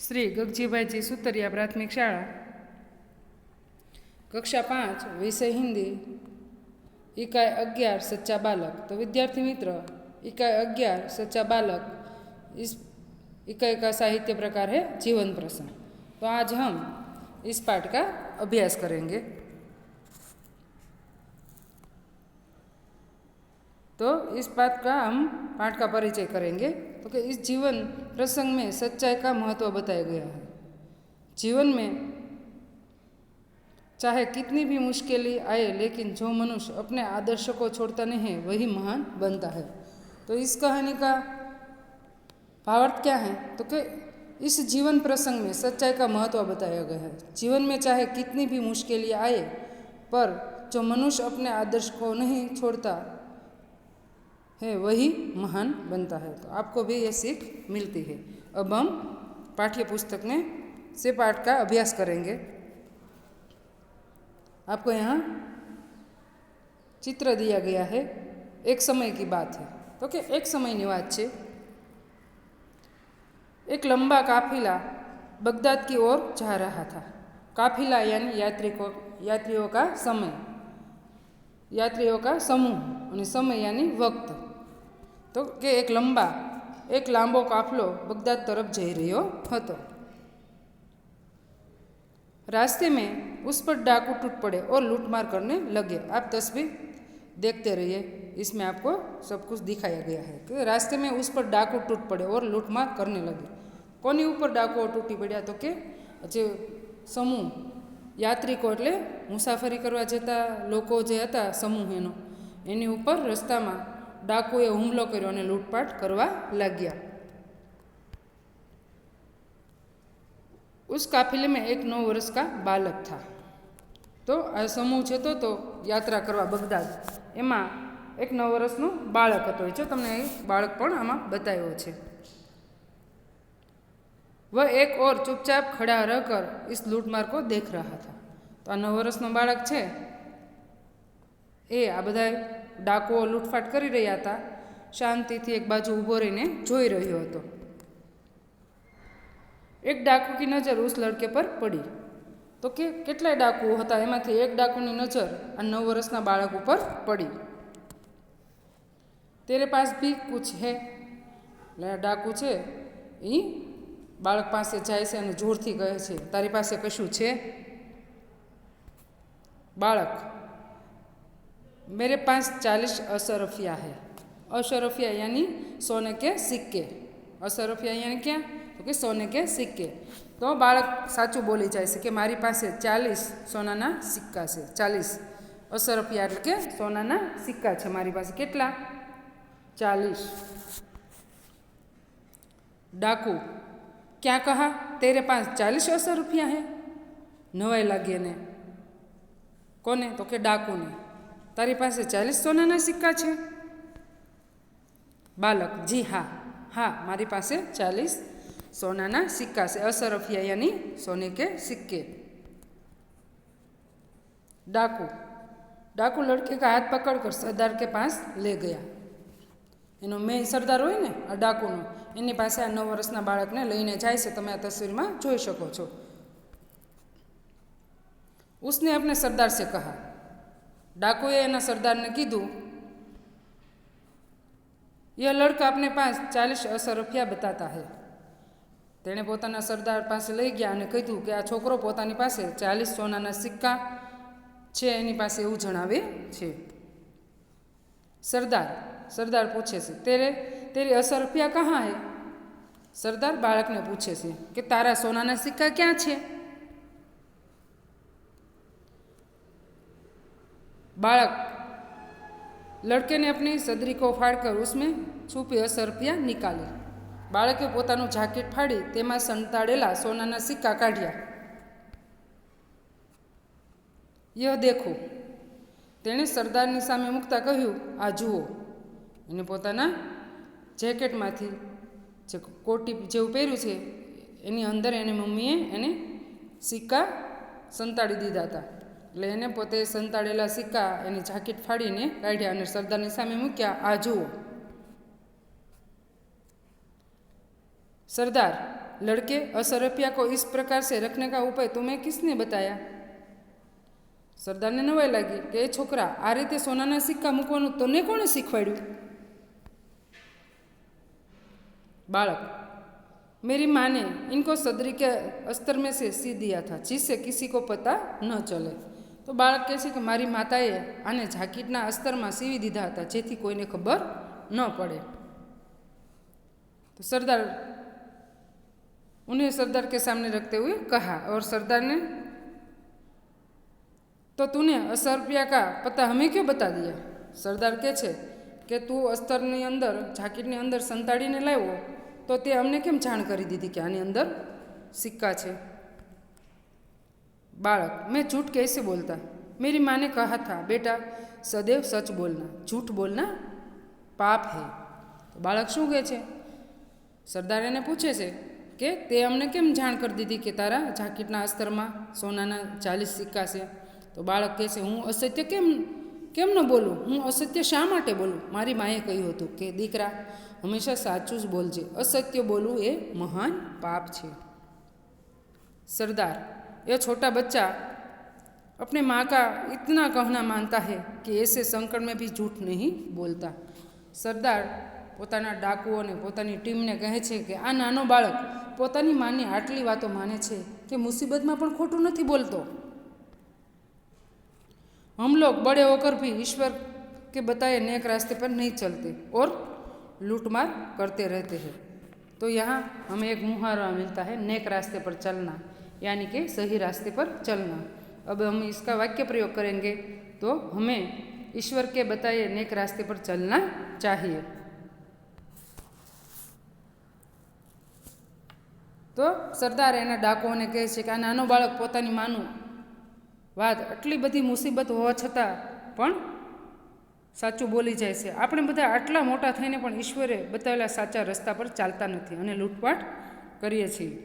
श्री गगजीभाईजी सुतरिया प्राथमिक शाळा, कक्षा 5, विषय हिंदी, इकाई 11 सच्चा बालक। तो विद्यार्थी मित्र, इकाई 11 सच्चा बालक, इस इकाई का साहित्य प्रकार है जीवन प्रसंग। तो आज हम इस पाठ का अभ्यास करेंगे। तो इस पाठ का परिचय करेंगे। तो कि इस जीवन प्रसंग में सच्चाई का महत्व बताया गया है। जीवन में चाहे कितनी भी मुश्किलें आए, लेकिन जो मनुष्य अपने आदर्श को छोड़ता नहीं है वही महान बनता है। तो इस कहानी का भावार्थ क्या है? तो कि इस जीवन प्रसंग में सच्चाई का महत्व बताया गया है। जीवन में चाहे कितनी भी मुश्किलें आए, पर जो मनुष्य अपने आदर्श को नहीं छोड़ता है वही महान बनता है। तो आपको भी ये सीख मिलती है। अब हम पाठ्य पुस्तक में से पाठ का अभ्यास करेंगे। आपको यहाँ चित्र दिया गया है। एक समय की बात है। तो कि एक समयની વાત છે। एक लंबा काफिला बगदाद की ओर जा रहा था। काफिला यानी यात्रियों का समय, यात्रियों का समूह, और समय यानी वक्त। तो कि एक लांबो काफलो बगदाद तरफ जई रह्यो हतो। रास्ते में उस पर डाकू टूट पड़े और लूटमार करने लगे। आप तस्वीर देखते रहिए, इसमें आपको सब कुछ दिखाया गया है कि रास्ते में उस पर डाकू टूट पड़े और लूटमार करने लगे। कोनी ऊपर डाकू तूटी पड़ा? तो कि जे समूह यात्रिको एटले मुसाफरी करवा जता लोको जे हता समूह एनी ऊपर रस्ता में डाकुए हुमलो कर्यो अने लूटपाट करवा लाग्या। उस काफिले में एक 9 वर्ष का बालक था। तो आ समूह जतो तो यात्रा करवा बगदाद, एमां एक 9 वर्षનું બાળક હતો। जो तमने बाळक पण आमां बताव्यो छे। वह एक और चुपचाप खड़ा रहकर इस लूटमार को देख रहा था। तो आ 9 वर्षનો બાળક છે એ આ બધા डाकुओ लूटफाट કરી રહ્યા હતા। શાંતિથી એક બાજુ ઊભો રહીને જોઈ રહ્યો હતો। एक डाकू की नज़र उस लड़के पर पड़ी। तो कि કેટલાય डाकुओ હતા, એમાંથી એક डाकूनी नज़र आ 9 वर्षના બાળક ઉપર पड़ी। तेरे पास भी कुछ है? डाकू છે એ બાળક પાસે જાય છે અને જોરથી કહે છે, તારી પાસે કશું છે? बालक, मेरे पास 40 अशरफिया है। अशरफिया यानी सोने के सिक्के। अशरफिया यानी क्या? तो कि सोने के सिक्के। तो बालक साचું बोली जाए છે કે મારી પાસે 40 સોનાના સિક્કા છે। 40 અશરફિયા એટલે કે સોનાના સિક્કા છે મારી પાસે। કેટલા? 40। डाकू, क्या कहा? तेरे पास 40 अशरफिया है? नवाई लागी ने। कोने? तो कि डाकू ने। तारी पासे 40 सोनाना सिक्का छे? बालक, जी हाँ, हाँ मारी पासे 40 सोनाना सिक्का से। अशरफिया यानी सोने के सिक्के। डाकू लड़के का हाथ पकड़कर सरदार के पास ले गया। एनो मेन सरदार होय ने आ डाकूनो, एनी पासे आ 9 वर्षना बाळकने लईने जाय छे। तमे आ तस्वीरमां जोई शको छो। उसने अपने सरदार से कहा। डाकुए एना सरदार ने कीधुं, यह लड़का अपने पास 40 अशरफिया बताता है। तेणे पोताना सरदार पासे लई गया अने कीधुं कि आ छोकरो पोतानी पासे 40 सोनाना सिक्का छे एनी पासे एवुं जणावे छे। सरदार पूछे छे, तेरी अशरफिया कहाँ है? सरदार बाळकने पूछे छे कि तारा सोनाना सिक्का क्यां छे? बालक लड़के ने अपनी सदरी को फाड़कर उसमें छुपी अशरफिया निकाली। बाळके पोतानुं जाकेट फाड़ी तेमां संताड़ेला सोनाना सिक्का काढ्या। यह देखो, तेणे सरदारनी सामे मूकता कह्युं, आ जुओ। एने पोताना जेकेटमांथी जे कोटी जेवुं પહેર્યું છે એની અંદર એની મમ્મીએ એને સિક્કા સંતાડી દીધા હતા। એટલે એને પોતે સંતાડેલા સિક્કા એની જાકેટ ફાડીને કાઢ્યા અને સરદારની સામે મૂક્યા। આ જુઓ। सरदार, लड़के असरफिया को इस प्रकार से रखने का उपाय तुम्हें किसने बताया? सरदारने नवाई लागी कि ए छोकरा, आ रीते सोनाना सिक्का मूकवानुं तने कोणे शीखवाड्युं? बालक: मेरी माँ ने इनको सदरी के अस्तर में से सी दिया था, जिससे किसी को पता न चले। तो बालक कहे छे कि मारी माताए आने जाकीटना अस्तरमां सीवी दीधा हता, जेथी कोईने खबर न पड़े। तो सरदार उन्हें सरदार के सामने रखते हुए कहा, और सरदार ने तो तूने असरफिया का पता हमें क्यों बता दिया? सरदार कहे छे कि तू अस्तरनी अंदर जाकीटनी अंदर संताड़ीने लाव्यो तो ते अमने केम जाण करी दीधी कि आनी अंदर सिक्का छे? बालक: मैं झूठ कैसे बोलता? मेरी माँ ने कहा था, बेटा सदैव सच बोलना, झूठ बोलना पाप है। तो बालक शू कहे छे? सरदार एने पूछे छे कि ते अमने केम जाण कर दीधी कि तारा जाकीटना अस्तरमां सोनाना 40 सिक्का छे? तो बालक कहे छे, हूँ असत्य केम न बोलूँ? हूँ असत्य शा माटे बोलूँ? मारी माए कह्युं हतुं कि दीकरा हमेशा साचुं ज बोलजे, असत्य बोलવું એ महान पाप छे। सरदार: यह छोटा बच्चा अपने माँ का इतना कहना मानता है कि ऐसे संकट में भी झूठ नहीं बोलता। सरदार पोताना डाकुओने पोतानी टीमने कहे छे कि आ नानो बाळक पोतानी मानी आटली वातो माने छे कि मुसीबतमां पण खोटुं नथी बोलतो। हम लोग बड़े होकर भी ईश्वर के बताए नेक रास्ते पर नहीं चलते और लूटमार करते रहते हैं। तो यहाँ हमें एक मुहावरा मिलता है, नेक रास्ते पर चलना, यानी कि सही रास्ते पर चलना। अब हम इसका वाक्य प्रयोग करेंगे तो हमें ईश्वर के बताए नेक रास्ते पर चलना चाहिए। तो सरदार एना डाकुओने कहे छे कि आ नानो बाळक पोतानी माનું વાત આટલી બધી મુસીબત હોવા છતાં પણ સાચું બોલી જાય છે। આપણે બધા આટલા મોટા થઈને પણ ઈશ્વરે બતાવેલા સાચા રસ્તા પર ચાલતા નથી અને લૂંટપાટ કરીએ છીએ।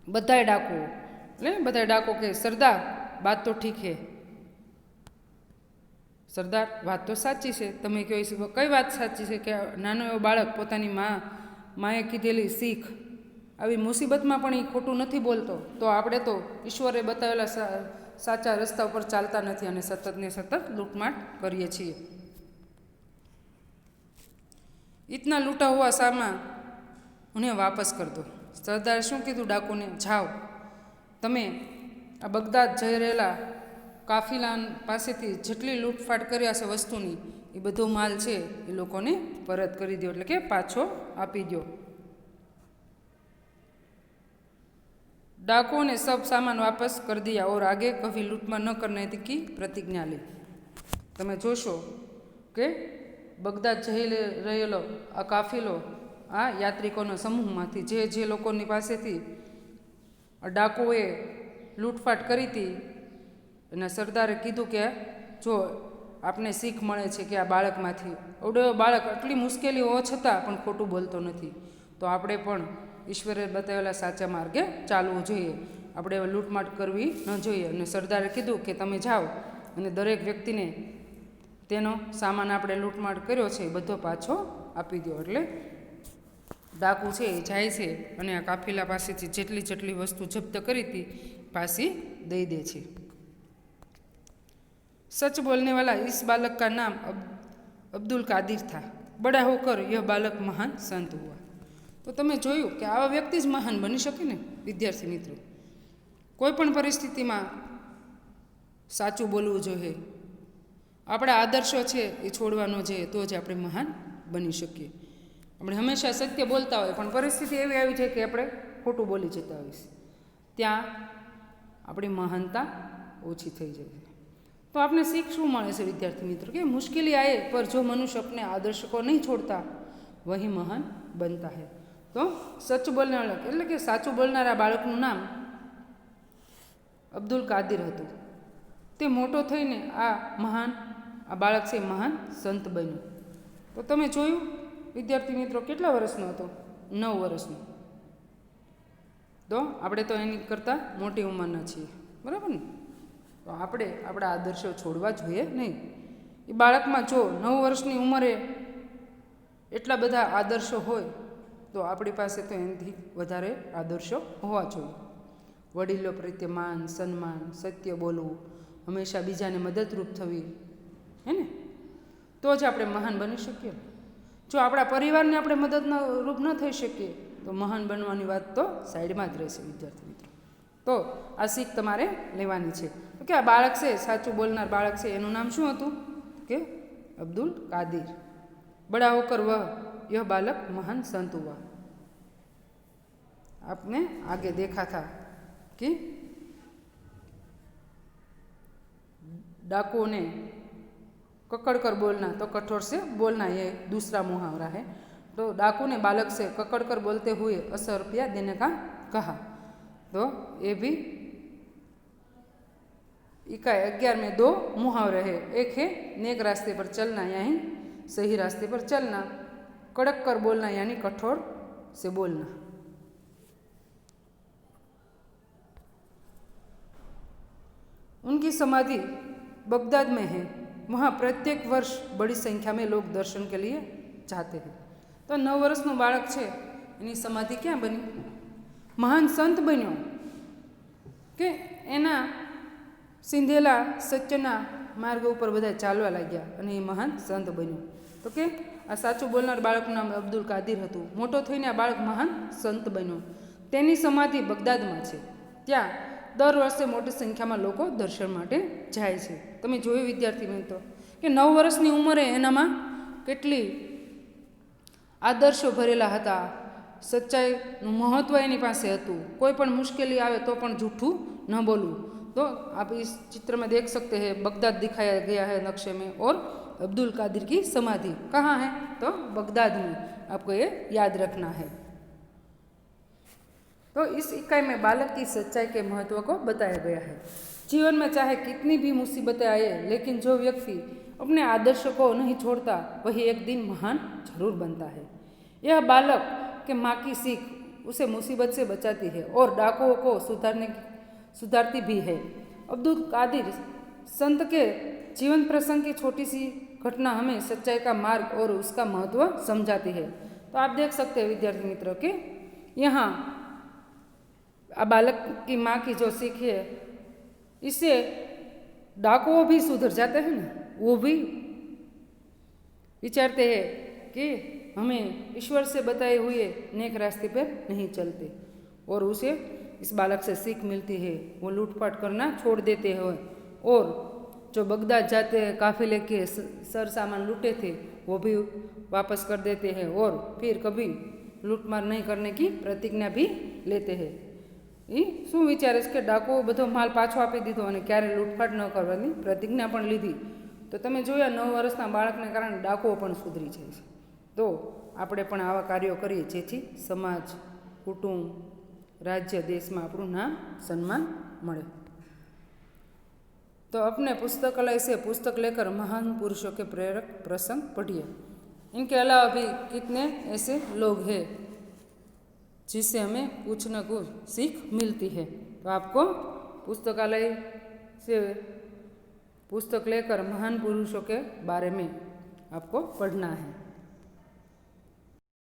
બધાય ડાકુઓ એટલે બધાય ડાકો કે સરદાર बात तो ठीक है। सरदार बात तो साची है, तमे कहो कई बात साची है कि नानो एवो बाळक पोतानी माए कीधेली सीख આવી મુસીબતમાં પણ એ ખોટું નથી બોલતો, તો આપણે તો ઈશ્વરે બતાવેલા સાચા રસ્તા ઉપર ચાલતા નથી અને સતત ને સતત લૂંટમાટ કરીએ છીએ। इतना लूटा हुआ सामान उन्हें वापस कर दो। सरदार शू कीधुं डाकूने, जाओ तमे आ बगदाद जई रहेला काफिला पासेथी जेटली लूटफाट कर्या छे वस्तुनी ए बधो माल छे ए लोकोने परत करी दो, एटले के पाछो आपी दो। डाकुओं ने सब सामान वापस कर दिया और आगे कभी लूटमार न करने की प्रतिज्ञा ली। तमे जोशो के बगदाद जई रहेलो आ काफिलो आ यात्रिकोना समूहमांथी जे जे लोकोनी पासेथी डाकुओए लूटफाट करी थी अने सरदारे कीधुं के जो आपने सीख मळे छे कि आ बाळकमांथी अवडो बाळक आटली मुश्केली होवा छतां पण खोटुं बोलतो नथी, तो आपणे पण ईश्वरे बतावेला साचा मार्गे चालवुं जोईए। आपणे लूटमाट करवी न जोईए। अने सरदारे कीधुं के तमे जाओ अने दरेक व्यक्तिने तेनो सामान आपणे लूटमाट कर्यो छे बधो पाछो आपी दो। एटले डाकू छे ए जाय छे अने आ काफिला पासेथी जेटली जेटली वस्तु जप्त करी थी पासी दई दे छे। सच बोलने वाला इस बालक का नाम अब्दुल कादिर था। बड़ा होकर यह बालक महान संत हुआ। तो तमे जोयुं कि आवा व्यक्ति ज महान बनी शके ने। विद्यार्थी मित्रों, कोईपण परिस्थितिमां साचुं बोलवुं जोईए। आपणा आदर्शो छे ए छोड़वा न जोईए तो ज आपणे महान बनी शकीए। આપણે હંમેશા સત્ય બોલતા હોય પણ પરિસ્થિતિ એવી આવી છે કે આપણે ખોટું બોલી જતા હોઈએ છીએ, ત્યાં આપણી મહાનતા ઓછી થઈ જાય છે। તો આપણે શીખ શું મળે છે વિદ્યાર્થી મિત્રો કે મુશ્કેલી આए पर जो मनुष्य अपने आदर्श को नहीं छोड़ता वही महान बनता है। तो सच बोलने वाला એટલે કે સાચું બોલનારા બાળકનું નામ અબ્દુલ કાદિર હતું। તે મોટો થઈને આ મહાન આ બાળક છે મહાન સંત બન્યો। તો તમે જોયું विद्यार्थी मित्रों केटला वर्षनो हतो? 9 वर्षनो। तो आपणे तो एनी करता मोटी उंमरना छीए, बराबर ने? तो आपणे आपणा आदर्शो छोड़वा जोईए नहीं। ए बाळकमां जो 9 वर्षनी उंमरे एटला बधा आदर्शो होय તો આપણી પાસે તો એનાથી વધારે આદર્શો હોવા જોઈએ. વડીલો પ્રત્યે માન, સન્માન, સત્ય બોલવું, હંમેશા બીજાને મદદરૂપ થવી, હે ને, તો જ આપણે મહાન બની શકીએ. જો આપણા પરિવારને આપણે મદદરૂપ ન થઈ શકીએ તો મહાન બનવાની વાત તો સાઈડમાં જ રહેશે વિદ્યાર્થી મિત્રો. તો આ શીખ તમારે લેવાની છે. તો કે આ બાળક છે, સાચું બોલનાર બાળક છે, એનું નામ શું હતું? કે અબ્દુલ કાદિર. બડા હોકર વહ यह बालक महान संत हुआ. आपने आगे देखा था कि डाकुओं ने ककड़ कर बोलना तो कठोर से बोलना, ये दूसरा मुहावरा है. तो डाकू ने बालक से ककड़ कर बोलते हुए 80 रुपया देने का कहा. तो ये भी इकाई 11 में 2 मुहावरे हैं. एक है नेक रास्ते पर चलना यानी सही रास्ते पर चलना, कड़क कर बोलना यानी कठोर से बोलना. उनकी समाधि बगदाद में है. वहाँ प्रत्येक वर्ष बड़ी संख्या में लोग दर्शन के लिए जाते हैं. तो 9 વર્ષનું બાળક છે, એની સમાધિ ક્યાં બની? મહાન સંત બન્યો કે એના સિંધેલા સત્યના માર્ગ ઉપર બધા ચાલવા લાગ્યા અને એ મહાન સંત બન્યો. તો કે આ સાચું બોલનાર બાળકનું નામ અબ્દુલ કાદિર હતું. મોટો થઈને આ બાળક મહાન સંત બન્યો. તેની સમાધિ બગદાદમાં છે. ત્યાં દર વર્ષે મોટી સંખ્યામાં લોકો દર્શન માટે જાય છે. તમે જોયું વિદ્યાર્થી મિત્રો કે 9 વર્ષની ઉંમરે એનામાં કેટલી આદર્શો ભરેલા હતા. સચ્ચાઈનું મહત્ત્વ એની પાસે હતું. કોઈ પણ મુશ્કેલી આવે તો પણ જૂઠું ન બોલવું. तो आप इस चित्र में देख सकते हैं बगदाद दिखाया गया है नक्शे में, और अब्दुल कादिर की समाधि कहाँ है? तो बगदाद में. आपको ये याद रखना है. तो इस इकाई में बालक की सच्चाई के महत्व को बताया गया है. जीवन में चाहे कितनी भी मुसीबतें आए, लेकिन जो व्यक्ति अपने आदर्श को नहीं छोड़ता वही एक दिन महान जरूर बनता है. यह बालक के माँ की सीख उसे मुसीबत से बचाती है और डाकुओं को सुधारती भी है. अब्दुल कादिर संत के जीवन प्रसंग की छोटी सी घटना हमें सच्चाई का मार्ग और उसका महत्व समझाती है. तो आप देख सकते हैं विद्यार्थी मित्रों के यहाँ बालक की माँ की जो सीख है, इससे डाकुओं भी सुधर जाते हैं ना. वो भी विचारते हैं कि हमें ईश्वर से बताए हुए नेक रास्ते पर नहीं चलते, और उसे इस बालक से सीख मिलती है. वो लूटपाट करना छोड़ देते हैं और जो बगदाद जाते हैं काफिले के सर सामान लूटे थे वो भी वापस कर देते हैं, और फिर कभी लूटमार नहीं करने की प्रतिज्ञा भी लेते हैं. એ શું વિચારે છે કે ડાકુઓ બધો માલ પાછો આપી દીધો અને ક્યારે લૂંટફાટ ન કરવાની પ્રતિજ્ઞા પણ લીધી. તો તમે જોયા 9 વર્ષના બાળકને કારણે ડાકુઓ પણ સુધરી જાય છે. તો આપણે પણ આવા કાર્યો કરીએ જેથી સમાજ, કુટુંબ, राज्य, देश में अपनू नाम सम्मान મળે. तो अपने पुस्तकालय से पुस्तक लेकर महान पुरुषों के प्रेरक प्रसंग पढ़िए. इनके अलावा भी कितने ऐसे लोग हैं जिससे हमें कुछ न कुछ सीख मिलती है. तो आपको पुस्तकालय से पुस्तक लेकर महान पुरुषों के बारे में आपको पढ़ना है.